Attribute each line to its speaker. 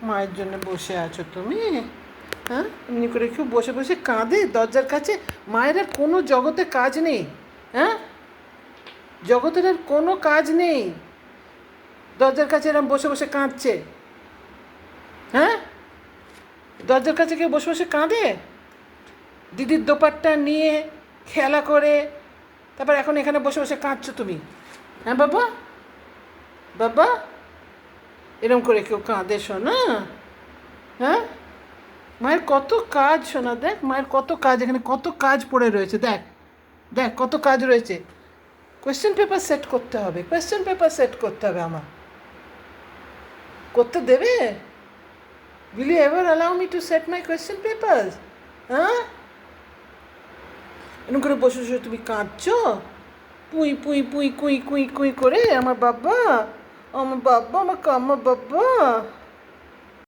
Speaker 1: মায়ের জন্য বসে আছো তুমি? হ্যাঁ, এমনি করে কেউ বসে বসে কাঁদে দরজার কাছে? মায়ের আর কোনো জগতে কাজ নেই? হ্যাঁ, জগতের আর কোনো কাজ নেই? দরজার কাছে এরম বসে বসে কাঁদছে? হ্যাঁ, দরজার কাছে কেউ বসে বসে কাঁদে? দিদির দোপাট্টা নিয়ে খেলা করে তারপর এখন এখানে বসে বসে কাঁদছো তুমি? হ্যাঁ বাবা, বাবা, এরম করে কেউ কাঁদে শোনা? হ্যাঁ, মায়ের কত কাজ শোনা, দেখ মায়ের কত কাজ, এখানে কত কাজ পড়ে রয়েছে, দেখ দেখ কত কাজ রয়েছে। কোয়েশ্চেন পেপার সেট করতে হবে, কোয়েশ্চেন পেপার সেট করতে হবে আমার। করতে দেবে? Will you ever allow me to set my question papers? হ্যাঁ, এরকম করে বসে বসে তুমি কাঁদছো? পুই পুই পুই কুই কুই কুই করে আমার বাবা, আমার বাবা, আমার বাবা।